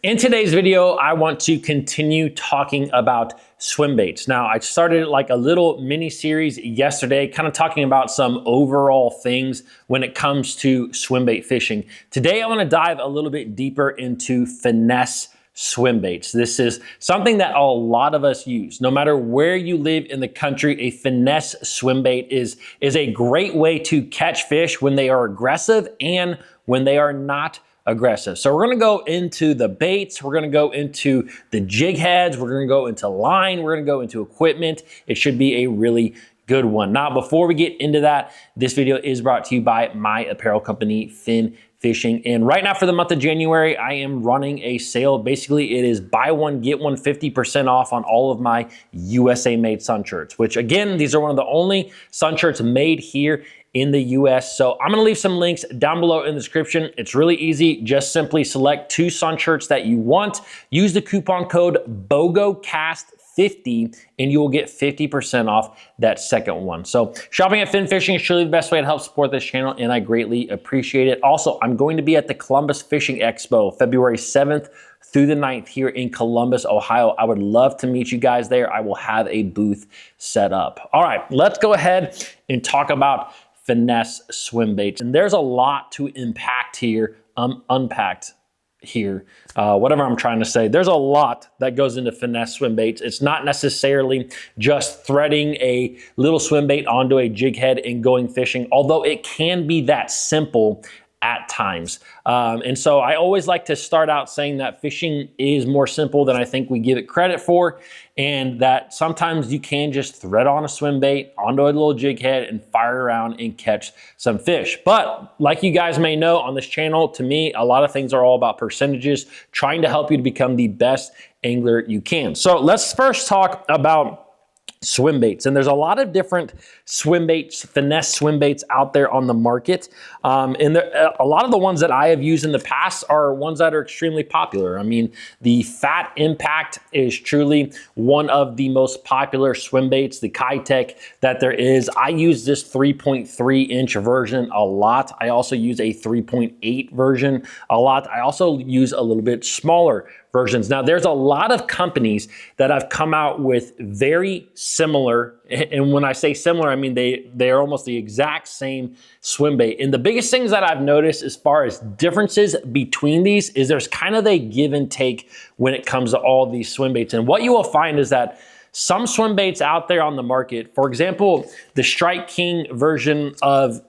In today's video, I want to continue talking about swim baits. Now, I started like a little mini series yesterday, kind of talking about some overall things when it comes to swim bait fishing. Today, I want to dive a little bit deeper into finesse swim baits. This is something that a lot of us use. No matter where you live in the country, a finesse swim bait is a great way to catch fish when they are aggressive and when they are not aggressive. So we're gonna go into the baits, we're gonna go into the jig heads, we're gonna go into line, we're gonna go into equipment. It should be a really good one. Now, before we get into that, this video is brought to you by my apparel company, FINESSE. And right now for the month of January, I am running a sale. Basically, it is buy one, get one 50% off on all of my USA made sun shirts, which again, these are one of the only sun shirts made here in the US. So I'm gonna leave some links down below in the description. It's really easy. Just simply select 2 sun shirts that you want. Use the coupon code BOGOCAST50 and you will get 50% off that second one. So shopping at FinFishing is truly the best way to help support this channel and I greatly appreciate it. Also, I'm going to be at the Columbus Fishing Expo, February 7th through the 9th here in Columbus, Ohio. I would love to meet you guys there. I will have a booth set up. All right, let's go ahead and talk about finesse swim baits. And there's a lot to unpack here, whatever I'm trying to say. There's a lot that goes into finesse swim baits. It's not necessarily just threading a little swim bait onto a jig head and going fishing, although it can be that simple at times. And so I always like to start out saying that fishing is more simple than I think we give it credit for, and that sometimes you can just thread on a swim bait onto a little jig head and fire around and catch some fish. But like you guys may know on this channel, to me, a lot of things are all about percentages, trying to help you to become the best angler you can. So let's first talk about swim baits. And there's a lot of different swim baits, finesse swim baits out there on the market. And a lot of the ones that I have used in the past are ones that are extremely popular. I mean, the Fat Impact is truly one of the most popular swim baits, the Kitech that there is. I use this 3.3 inch version a lot. I also use a 3.8 version a lot. I also use a little bit smaller versions. Now, there's a lot of companies that have come out with very similar, and when I say similar, I mean they are almost the exact same swim bait. And the biggest things that I've noticed as far as differences between these is there's kind of a give and take when it comes to all these swim baits. And what you will find is that some swim baits out there on the market, for example, the Strike King version of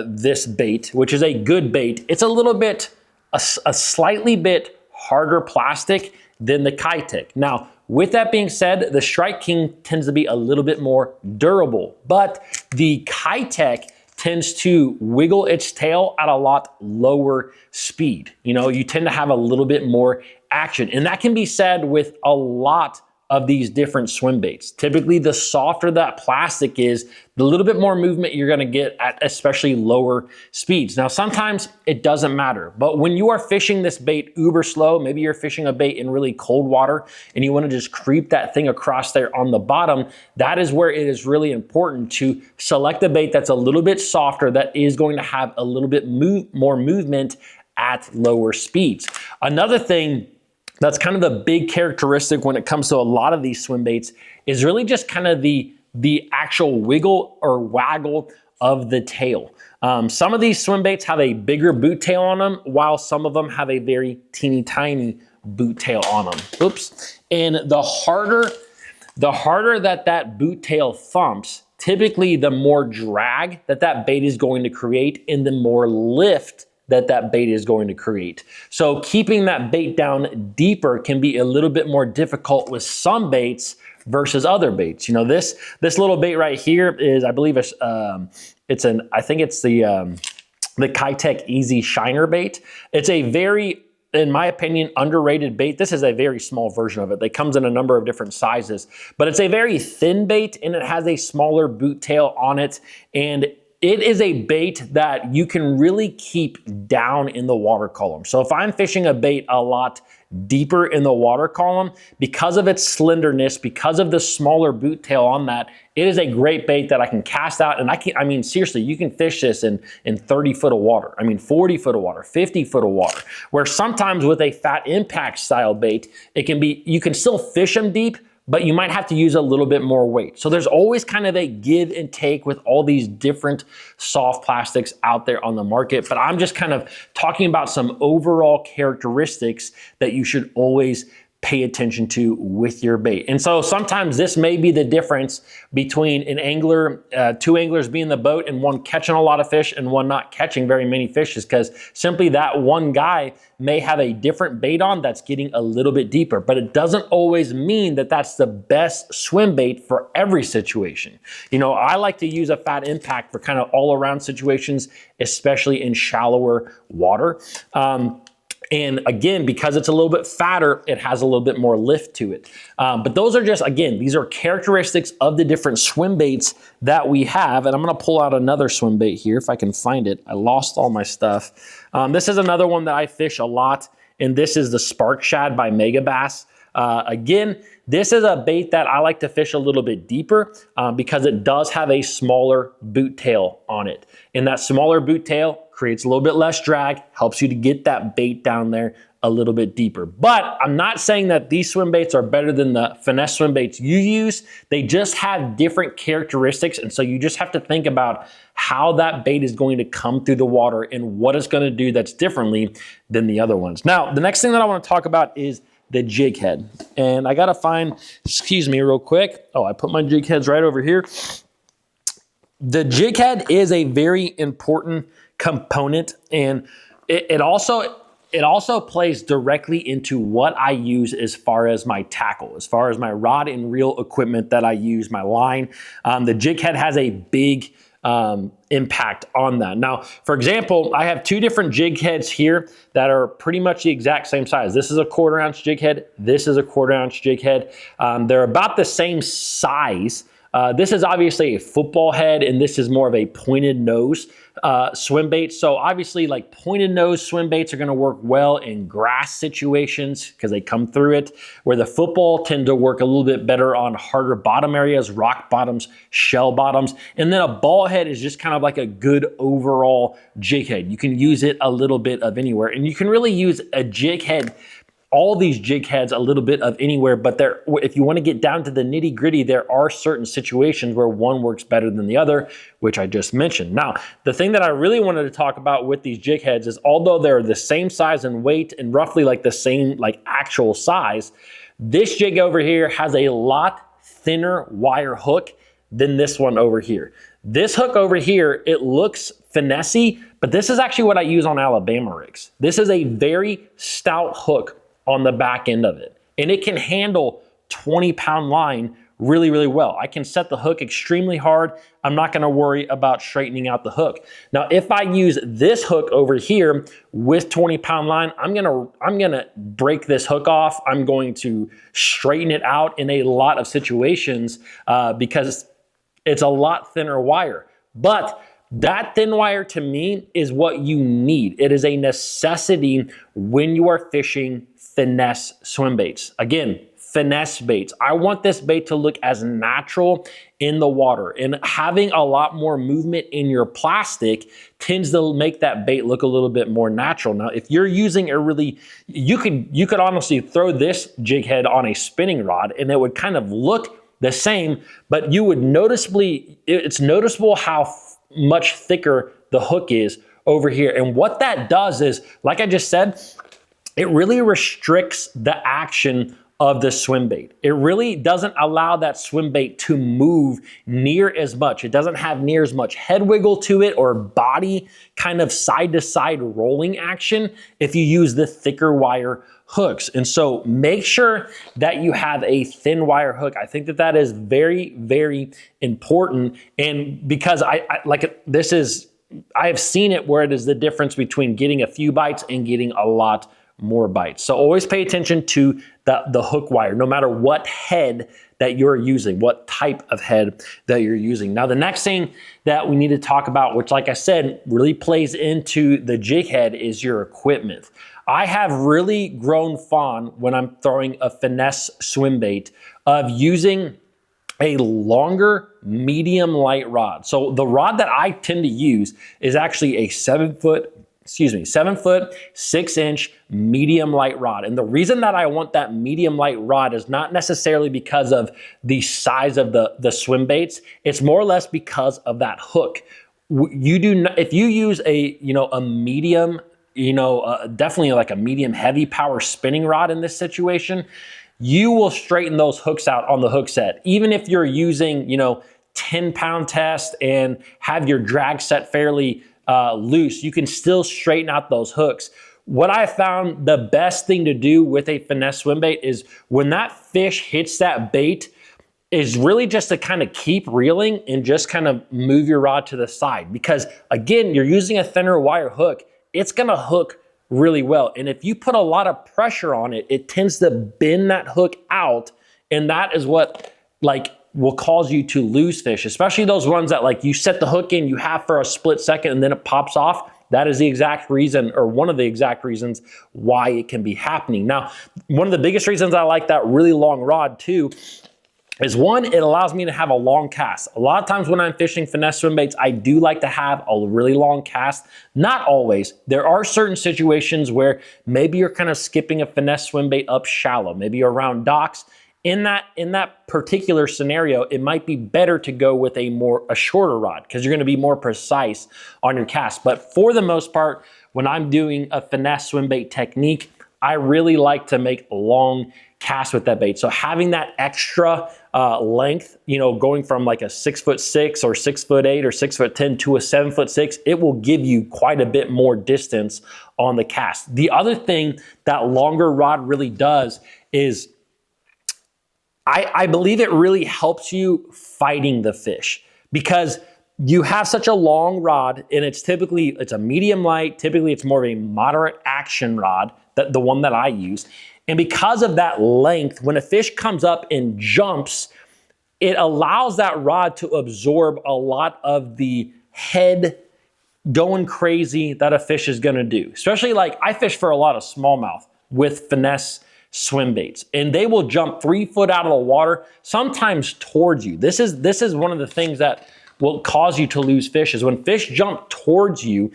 this bait, which is a good bait, it's a little bit, a slightly bit harder plastic than the Kitech. Now, with that being said, the Strike King tends to be a little bit more durable, but the Kitech tends to wiggle its tail at a lot lower speed. You know, you tend to have a little bit more action, and that can be said with a lot of these different swim baits. Typically, the softer that plastic is, the little bit more movement you're gonna get at especially lower speeds. Now, sometimes it doesn't matter, but when you are fishing this bait uber slow, maybe you're fishing a bait in really cold water and you wanna just creep that thing across there on the bottom, that is where it is really important to select a bait that's a little bit softer, that is going to have a little bit more movement at lower speeds. Another thing that's kind of the big characteristic when it comes to a lot of these swim baits is really just kind of the actual wiggle or waggle of the tail. Some of these swim baits have a bigger boot tail on them, while some of them have a very teeny tiny boot tail on them. Oops. And the harder that boot tail thumps, typically the more drag that bait is going to create and the more lift that bait is going to create. So keeping that bait down deeper can be a little bit more difficult with some baits versus other baits. You know, this little bait right here is, I believe I think it's the Kitech Easy Shiner bait. It's a very, in my opinion, underrated bait. This is a very small version of it. It comes in a number of different sizes, but it's a very thin bait and it has a smaller boot tail on it. And it is a bait that you can really keep down in the water column. So if I'm fishing a bait a lot deeper in the water column, because of its slenderness, because of the smaller boot tail on that, it is a great bait that I can cast out. And I mean, seriously, you can fish this in 30 foot of water. I mean, 40 foot of water, 50 foot of water, where sometimes with a fat impact style bait, it can be, you can still fish them deep, but you might have to use a little bit more weight. So there's always kind of a give and take with all these different soft plastics out there on the market. But I'm just kind of talking about some overall characteristics that you should always pay attention to with your bait. And so sometimes this may be the difference between an angler, two anglers being in the boat and one catching a lot of fish and one not catching very many fish, is because simply that one guy may have a different bait on that's getting a little bit deeper, but it doesn't always mean that that's the best swim bait for every situation. You know, I like to use a fat impact for kind of all around situations, especially in shallower water. And again, because it's a little bit fatter, it has a little bit more lift to it. But those are just, again, these are characteristics of the different swim baits that we have. And I'm gonna pull out another swim bait here if I can find it. I lost all my stuff. This is another one that I fish a lot, and this is the Spark Shad by Mega Bass. Again, this is a bait that I like to fish a little bit deeper because it does have a smaller boot tail on it. And that smaller boot tail creates a little bit less drag, helps you to get that bait down there a little bit deeper. But I'm not saying that these swim baits are better than the finesse swim baits you use. They just have different characteristics. And so you just have to think about how that bait is going to come through the water and what it's going to do that's differently than the other ones. Now, the next thing that I want to talk about is the jig head. And I got to find, excuse me real quick. Oh, I put my jig heads right over here. The jig head is a very important component, and it also plays directly into what I use as far as my tackle, as far as my rod and reel equipment that I use, my line. The jig head has a big impact on that. Now, for example, I have two different jig heads here that are pretty much the exact same size. This is a 1/4 ounce jig head. This is a 1/4 ounce jig head. They're about the same size. This is obviously a football head, and this is more of a pointed nose swim bait. So obviously, like, pointed nose swim baits are going to work well in grass situations because they come through it, where the football tend to work a little bit better on harder bottom areas, rock bottoms, shell bottoms. And then a ball head is just kind of like a good overall jig head. You can use it a little bit of anywhere, and you can really use a jig head, all these jig heads, a little bit of anywhere. But if you want to get down to the nitty gritty, there are certain situations where one works better than the other, which I just mentioned. Now, the thing that I really wanted to talk about with these jig heads is, although they're the same size and weight and roughly like the same like actual size, this jig over here has a lot thinner wire hook than this one over here. This hook over here, it looks finessey, but this is actually what I use on Alabama rigs. This is a very stout hook on the back end of it, and it can handle 20-pound line really, really well. I can set the hook extremely hard. I'm not going to worry about straightening out the hook. Now, if I use this hook over here with 20-pound line, I'm gonna break this hook off. I'm going to straighten it out in a lot of situations because it's a lot thinner wire. But that thin wire, to me, is what you need. It is a necessity when you are fishing finesse swim baits. Again, finesse baits. I want this bait to look as natural in the water, and having a lot more movement in your plastic tends to make that bait look a little bit more natural. Now, if you're using a really, you could honestly throw this jig head on a spinning rod and it would kind of look the same, but you would it's noticeable how much thicker the hook is over here. And what that does is, like I just said, it really restricts the action of the swim bait. It really doesn't allow that swim bait to move near as much. It doesn't have near as much head wiggle to it or body kind of side to side rolling action if you use the thicker wire hooks. And so make sure that you have a thin wire hook. I think that is very, very important. And because I have seen it where it is the difference between getting a few bites and getting a lot more bites. So always pay attention to the hook wire, no matter what head that you're using, what type of head that you're using. Now, the next thing that we need to talk about, which like I said, really plays into the jig head, is your equipment. I have really grown fond when I'm throwing a finesse swim bait of using a longer medium light rod. So the rod that I tend to use is actually a 7 foot 6 inch medium light rod. And the reason that I want that medium light rod is not necessarily because of the size of the swim baits. It's more or less because of that hook. You do not, if you use a medium, definitely like a medium heavy power spinning rod in this situation, you will straighten those hooks out on the hook set. Even if you're using, 10-pound test and have your drag set fairly loose, you can still straighten out those hooks. What I found the best thing to do with a finesse swim bait is when that fish hits that bait, is really just to kind of keep reeling and just kind of move your rod to the side. Because again, you're using a thinner wire hook, it's gonna hook really well. And if you put a lot of pressure on it, it tends to bend that hook out. And that is what will cause you to lose fish, especially those ones that you set the hook in, you have for a split second and then it pops off. That is the exact reason, or one of the exact reasons why it can be happening. Now, one of the biggest reasons I like that really long rod too is, one, it allows me to have a long cast. A lot of times when I'm fishing finesse swim baits, I do like to have a really long cast. Not always. There are certain situations where maybe you're kind of skipping a finesse swim bait up shallow, maybe around docks. In that particular scenario, it might be better to go with a shorter rod because you're going to be more precise on your cast. But for the most part, when I'm doing a finesse swim bait technique, I really like to make long casts with that bait. So having that extra length, going from like a 6'6" or 6'8" or 6'10" to a 7'6", it will give you quite a bit more distance on the cast. The other thing that longer rod really does is, I believe it really helps you fighting the fish, because you have such a long rod and it's a medium light. Typically it's more of a moderate action rod, the one that I use. And because of that length, when a fish comes up and jumps, it allows that rod to absorb a lot of the head going crazy that a fish is gonna do. Especially I fish for a lot of smallmouth with finesse swim baits, and they will jump 3 foot out of the water, sometimes towards you. This is one of the things that will cause you to lose fish, is when fish jump towards you,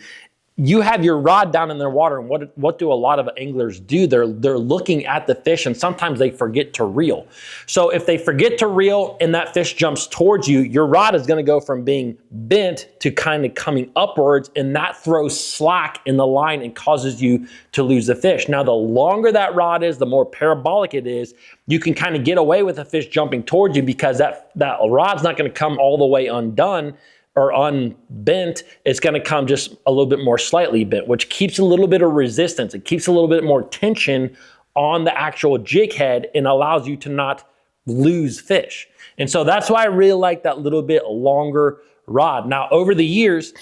you have your rod down in their water, and what do a lot of anglers do? They're looking at the fish, and sometimes they forget to reel. So if they forget to reel and that fish jumps towards you, your rod is gonna go from being bent to kind of coming upwards, and that throws slack in the line and causes you to lose the fish. Now, the longer that rod is, the more parabolic it is, you can kind of get away with a fish jumping towards you, because that rod's not gonna come all the way undone or unbent. It's going to come just a little bit more slightly bent, which keeps a little bit of resistance. It keeps a little bit more tension on the actual jig head and allows you to not lose fish. And so that's why I really like that little bit longer rod. Now, over the years,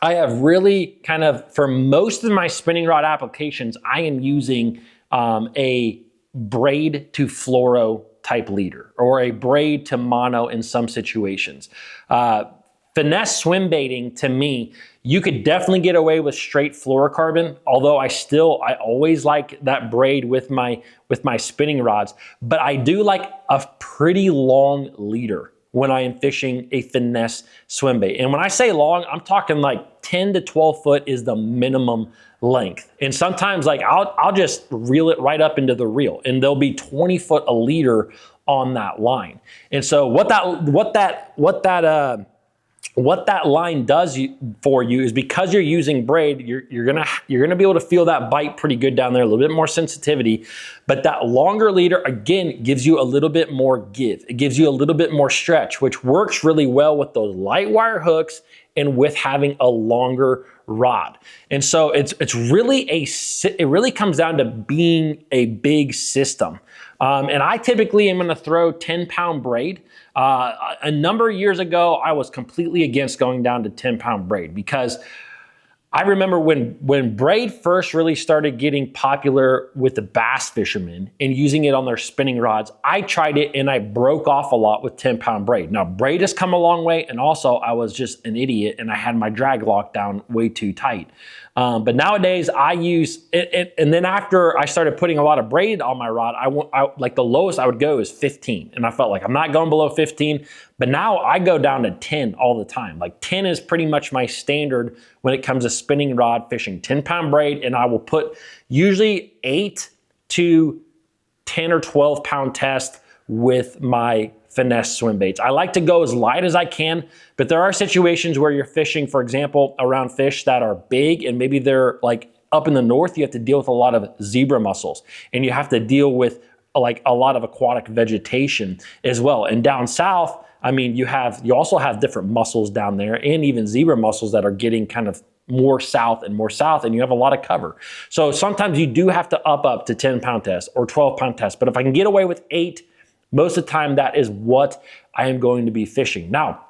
I have really kind of, for most of my spinning rod applications, I am using a braid to fluoro type leader, or a braid to mono in some situations. Finesse swim baiting, to me, you could definitely get away with straight fluorocarbon, although I always like that braid with my spinning rods. But I do like a pretty long leader when I am fishing a finesse swim bait. And when I say long, I'm talking 10 to 12 foot is the minimum length. And sometimes I'll just reel it right up into the reel, and there'll be 20 foot a leader on that line. And so what that line does for you is, because you're using braid, you're gonna be able to feel that bite pretty good down there, a little bit more sensitivity. But that longer leader, again, gives you a little bit more give. It gives you a little bit more stretch, which works really well with those light wire hooks and with having a longer rod. And so it really comes down to being a big system. And I typically am gonna throw 10-pound braid. A number of years ago, I was completely against going down to 10-pound braid, because I remember when braid first really started getting popular with the bass fishermen and using it on their spinning rods, I tried it and I broke off a lot with 10-pound braid. Now, braid has come a long way, and also I was just an idiot and I had my drag locked down way too tight. But nowadays I use it, and then after I started putting a lot of braid on my rod, like the lowest I would go is 15, and I felt like I'm not going below 15. But now I go down to 10 all the time. Like 10 is pretty much my standard when it comes to spinning rod fishing. 10-pound braid, and I will put usually 8 to 10 or 12-pound test with my finesse swim baits. I like to go as light as I can, but there are situations where you're fishing, for example, around fish that are big and maybe they're like up in the north, you have to deal with a lot of zebra mussels, and you have to deal with like a lot of aquatic vegetation as well. And down south, I mean, you also have different mussels down there, and even zebra mussels that are getting kind of more south, and you have a lot of cover. So sometimes you do have to up to 10-pound test or 12-pound test. But if I can get away with 8, most of the time that is what I am going to be fishing. Now,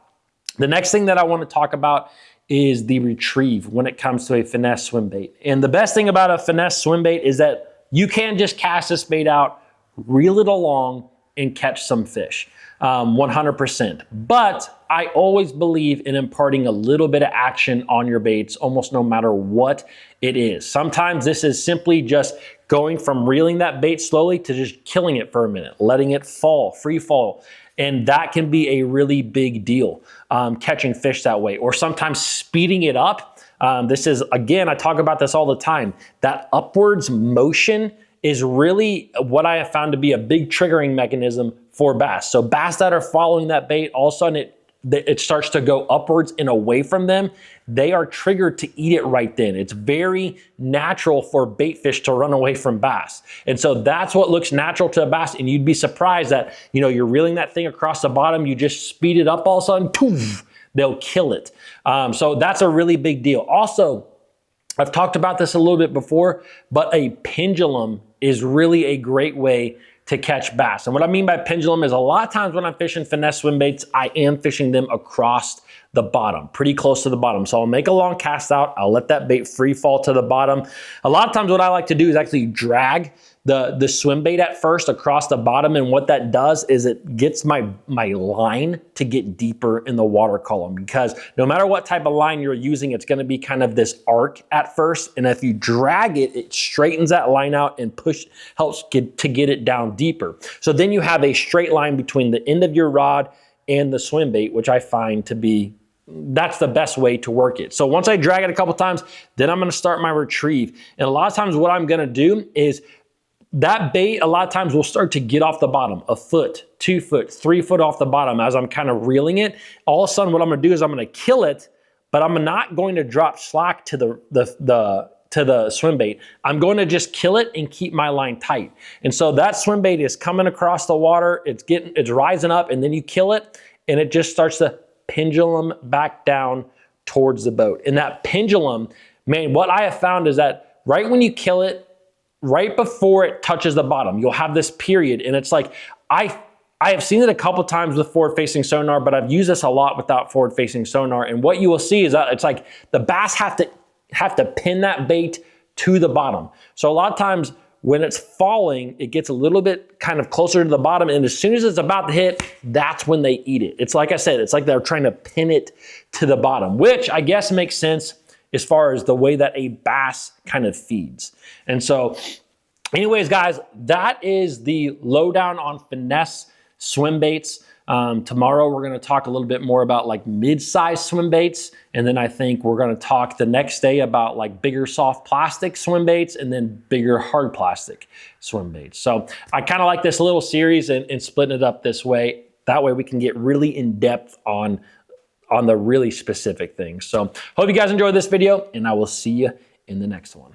the next thing that I want to talk about is the retrieve when it comes to a finesse swim bait. And the best thing about a finesse swim bait is that you can just cast this bait out, reel it along, and catch some fish. 100%. But I always believe in imparting a little bit of action on your baits, almost no matter what it is. Sometimes this is simply just going from reeling that bait slowly to just killing it for a minute, letting it fall, free fall. And that can be a really big deal, catching fish that way, or sometimes speeding it up. This is, again, I talk about this all the time. That upwards motion is really what I have found to be a big triggering mechanism for bass. So bass that are following that bait, all of a sudden it starts to go upwards and away from them. They are triggered to eat it right then. It's very natural for bait fish to run away from bass. And so that's what looks natural to a bass. And you'd be surprised that, you know, you're reeling that thing across the bottom, you just speed it up all of a sudden, poof, they'll kill it. So that's a really big deal. Also, I've talked about this a little bit before, but a pendulum is really a great way to catch bass. And what I mean by pendulum is a lot of times when I'm fishing finesse swim baits, I am fishing them across the bottom, pretty close to the bottom. So I'll make a long cast out, I'll let that bait free fall to the bottom. A lot of times what I like to do is actually drag the swim bait at first across the bottom, and what that does is it gets my line to get deeper in the water column, because no matter what type of line you're using, it's going to be kind of this arc at first, and if you drag it, it straightens that line out and helps get it down deeper. So then you have a straight line between the end of your rod and the swim bait, which I find to be, that's the best way to work it. So once I drag it a couple times, then I'm going to start my retrieve. And a lot of times what I'm going to do is that bait a lot of times will start to get off the bottom, 1 foot, 2 foot, 3 foot off the bottom as I'm kind of reeling it. All of a sudden what I'm going to do is I'm going to kill it, but I'm not going to drop slack to the swim bait. I'm going to just kill it and keep my line tight. And so that swim bait is coming across the water, it's rising up, and then you kill it and it just starts to pendulum back down towards the boat. And that pendulum, man, what I have found is that right when you kill it, right before it touches the bottom, you'll have this period, and it's like, I have seen it a couple times with forward-facing sonar, but I've used this a lot without forward-facing sonar, and what you will see is that it's like the bass have to pin that bait to the bottom. So a lot of times when it's falling, it gets a little bit kind of closer to the bottom, and as soon as it's about to hit, that's when they eat it. It's like I said, it's like they're trying to pin it to the bottom, which I guess makes sense as far as the way that a bass kind of feeds. And so anyways, guys, that is the lowdown on finesse swim baits. Tomorrow we're going to talk a little bit more about like mid-size swim baits, and then I think we're going to talk the next day about like bigger soft plastic swim baits and then bigger hard plastic swim baits. So I kind of like this little series and splitting it up this way. That way we can get really in depth on the really specific things. So hope you guys enjoyed this video, and I will see you in the next one.